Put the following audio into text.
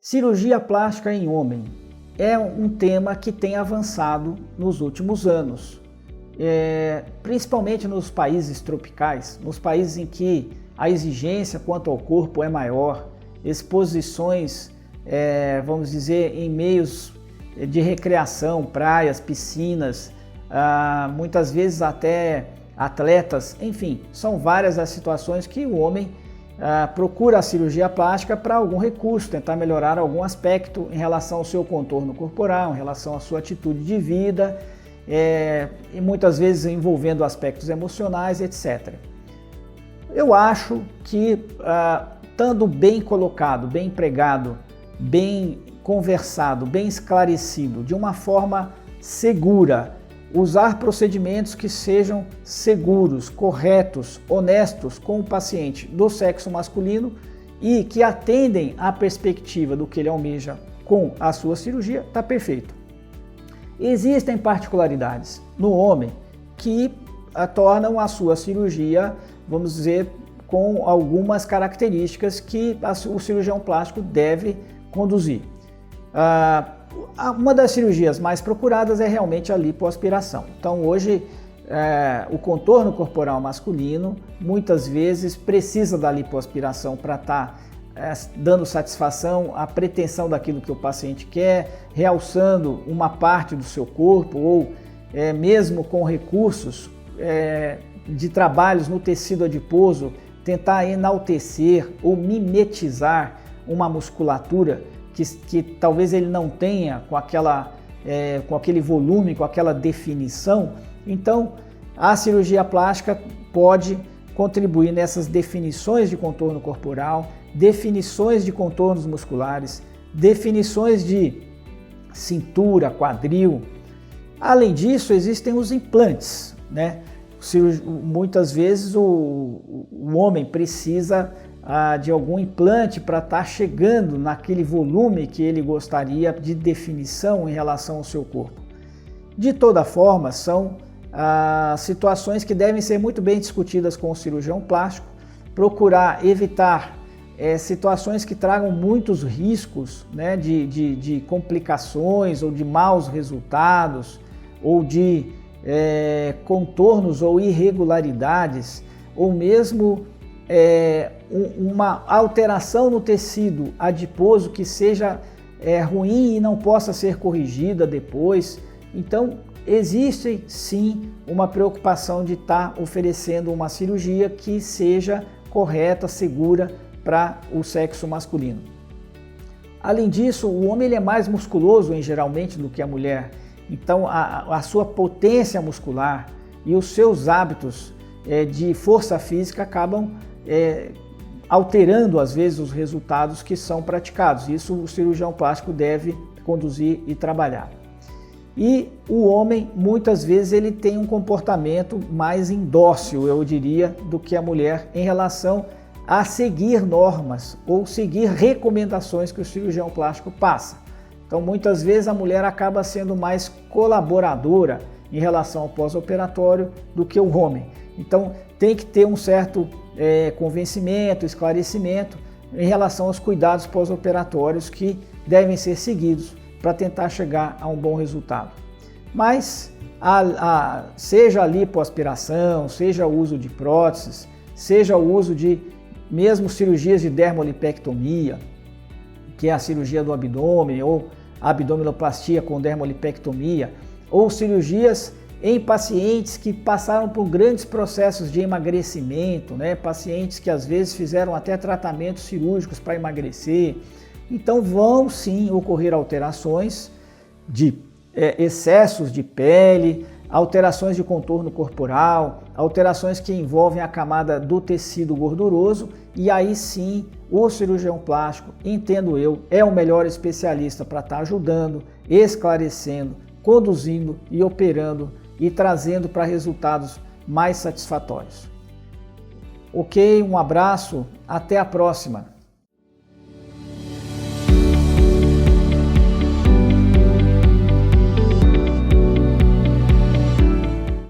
Cirurgia plástica em homem é um tema que tem avançado nos últimos anos, principalmente nos países tropicais, nos países em que a exigência quanto ao corpo é maior, exposições, vamos dizer, em meios de recreação, praias, piscinas, muitas vezes até atletas, enfim, são várias as situações que o homem procura a cirurgia plástica para algum recurso, tentar melhorar algum aspecto em relação ao seu contorno corporal, em relação à sua atitude de vida, e muitas vezes envolvendo aspectos emocionais, etc. Eu acho que, estando bem colocado, bem empregado, bem conversado, bem esclarecido, de uma forma segura, usar procedimentos que sejam seguros, corretos, honestos com o paciente do sexo masculino e que atendem à perspectiva do que ele almeja com a sua cirurgia, está perfeito. Existem particularidades no homem que tornam a sua cirurgia, vamos dizer, com algumas características que o cirurgião plástico deve conduzir. Uma das cirurgias mais procuradas é realmente a lipoaspiração. Então hoje o contorno corporal masculino muitas vezes precisa da lipoaspiração para estar dando satisfação à pretensão daquilo que o paciente quer, realçando uma parte do seu corpo ou mesmo com recursos de trabalhos no tecido adiposo, tentar enaltecer ou mimetizar uma musculatura que talvez ele não tenha com aquele volume, com aquela definição. Então, a cirurgia plástica pode contribuir nessas definições de contorno corporal, definições de contornos musculares, definições de cintura, quadril. Além disso, existem os implantes, né? Muitas vezes o homem precisa de algum implante para estar chegando naquele volume que ele gostaria de definição em relação ao seu corpo. De toda forma, são situações que devem ser muito bem discutidas com o cirurgião plástico, procurar evitar situações que tragam muitos riscos, né, de complicações ou de maus resultados ou de contornos ou irregularidades ou mesmo uma alteração no tecido adiposo que seja ruim e não possa ser corrigida depois. Então, existe sim uma preocupação de estar oferecendo uma cirurgia que seja correta, segura para o sexo masculino. Além disso, o homem ele é mais musculoso geralmente do que a mulher. Então, a sua potência muscular e os seus hábitos de força física acabam alterando às vezes os resultados que são praticados. Isso o cirurgião plástico deve conduzir e trabalhar. E o homem muitas vezes ele tem um comportamento mais indócil, eu diria, do que a mulher em relação a seguir normas ou seguir recomendações que o cirurgião plástico passa. Então muitas vezes a mulher acaba sendo mais colaboradora em relação ao pós-operatório do que o homem. Então tem que ter um certo convencimento, esclarecimento em relação aos cuidados pós-operatórios que devem ser seguidos para tentar chegar a um bom resultado. Mas seja a lipoaspiração, seja o uso de próteses, seja o uso de mesmo cirurgias de dermolipectomia, que é a cirurgia do abdômen, ou abdominoplastia com dermolipectomia, ou cirurgias em pacientes que passaram por grandes processos de emagrecimento, né? Pacientes que às vezes fizeram até tratamentos cirúrgicos para emagrecer. Então vão sim ocorrer alterações de excessos de pele, alterações de contorno corporal, alterações que envolvem a camada do tecido gorduroso, e aí sim o cirurgião plástico, entendo eu, é o melhor especialista para estar ajudando, esclarecendo, conduzindo e operando e trazendo para resultados mais satisfatórios. Ok, um abraço, até a próxima!